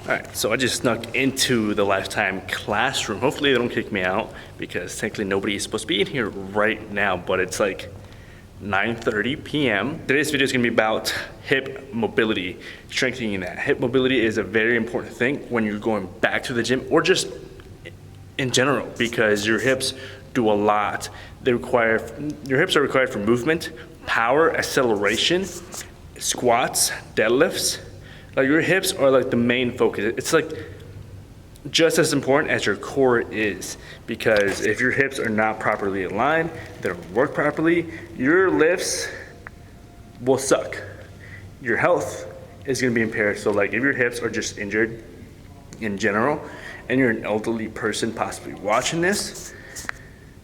Alright, so I just snuck into the Lifetime classroom. Hopefully they don't kick me out because technically nobody is supposed to be in here right now, but it's like 9:30 p.m. Today's video is going to be about hip mobility, strengthening that. Hip mobility is a very important thing when you're going back to the gym or just in general because your hips do a lot. Your hips are required for movement, power, acceleration, squats, deadlifts. Like your hips are like the main focus. It's like just as important as your core is, because if your hips are not properly aligned, they don't work properly, your lifts will suck. Your health is gonna be impaired. So like if your hips are just injured in general, and you're an elderly person possibly watching this,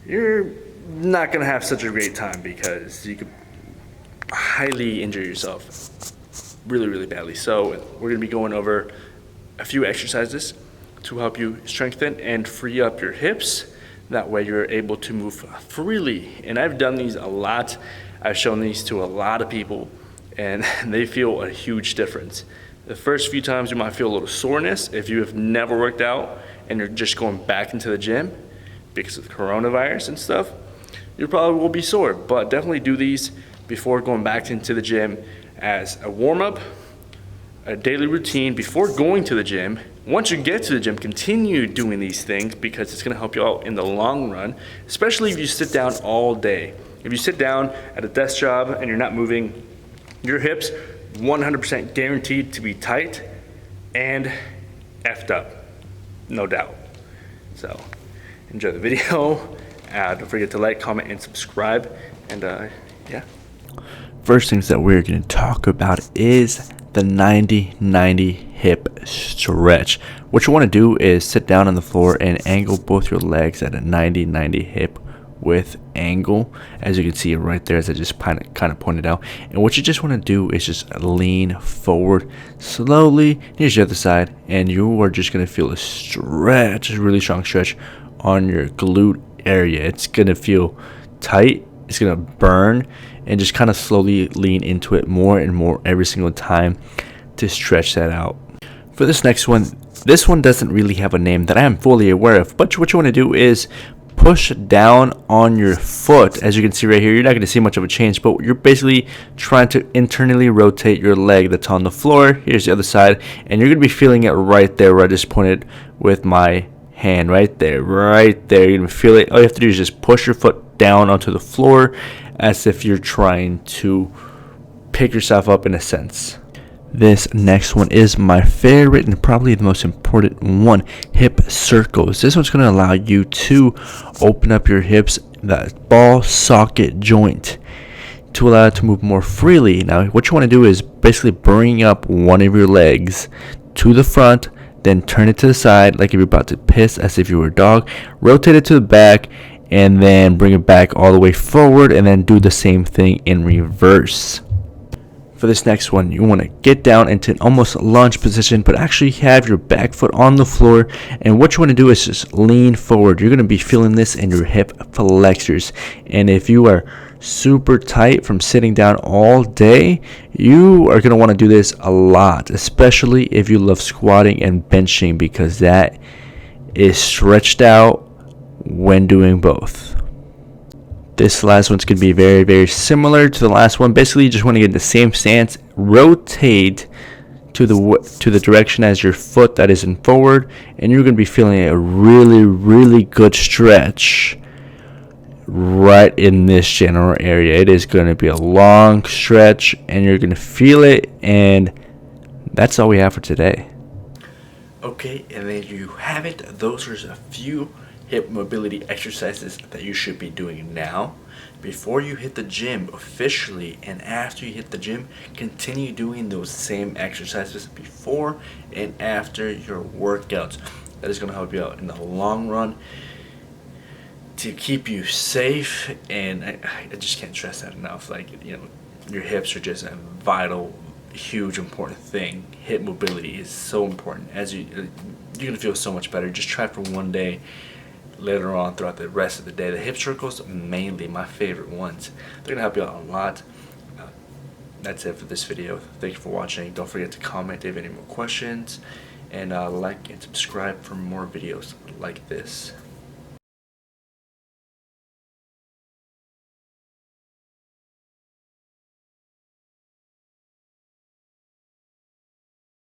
you're not gonna have such a great time because you could highly injure yourself really badly. So we're gonna be going over a few exercises to help you strengthen and free up your hips. That way you're able to move freely. And I've done these a lot. I've shown these to a lot of people and they feel a huge difference. The first few times you might feel a little soreness if you have never worked out and you're just going back into the gym because of the coronavirus and stuff. You probably will be sore, but definitely do these before going back into the gym as a warm-up, a daily routine before going to the gym. Once you get to the gym, continue doing these things because it's going to help you out in the long run, especially if you sit down all day. If you sit down at a desk job and you're not moving, your hips 100% guaranteed to be tight and effed up, no doubt. So enjoy the video. Don't forget to like, comment, and subscribe. And yeah. First things that we're going to talk about is the 90-90 hip stretch. What you want to do is sit down on the floor and angle both your legs at a 90-90 hip width angle, as you can see right there, as I just kind of pointed out. And what you just want to do is just lean forward slowly. Here's the other side, and you are just going to feel a stretch, a really strong stretch on your glute area. It's going to feel tight, it's going to burn, and just kind of slowly lean into it more and more every single time to stretch that out. For this next one, this one doesn't really have a name that I am fully aware of, but what you want to do is push down on your foot. As you can see right here, you're not going to see much of a change, but you're basically trying to internally rotate your leg that's on the floor. Here's the other side, and you're going to be feeling it right there where I just pointed with my hand, right there. You're going to feel it. All you have to do is just push your foot down onto the floor as if you're trying to pick yourself up in a sense. This next one is my favorite and probably the most important one, hip circles. This one's going to allow you to open up your hips, that ball socket joint, to allow it to move more freely. Now, what you want to do is basically bring up one of your legs to the front, then turn it to the side like if you're about to piss, as if you were a dog. Rotate it to the back, and then bring it back all the way forward, and then do the same thing in reverse. For this next one, you want to get down into an almost lunge position, but actually have your back foot on the floor. And what you want to do is just lean forward. You're going to be feeling this in your hip flexors. And if you are super tight from sitting down all day, you are going to want to do this a lot, especially if you love squatting and benching, because that is stretched out when doing both. This last one's going to be very similar to the last one. Basically, you just want to get in the same stance, rotate to the direction as your foot that is in forward, and you're going to be feeling a really good stretch right in this general area. It is going to be a long stretch, and you're going to feel it, and that's all we have for today. Okay, and there you have it. Those are a few hip mobility exercises that you should be doing now before you hit the gym officially, and after you hit the gym, continue doing those same exercises before and after your workouts. That is going to help you out in the long run to keep you safe. And I just can't stress that enough. Like, you know, your hips are just a vital, huge, important thing. Hip mobility is so important. As you're going to feel so much better. Just try it for one day. Later on throughout the rest of the day, the hip circles mainly my favorite ones. They're gonna help you out a lot. That's it for this video. Thank you for watching. Don't forget to comment if you have any more questions, and like and subscribe for more videos like this.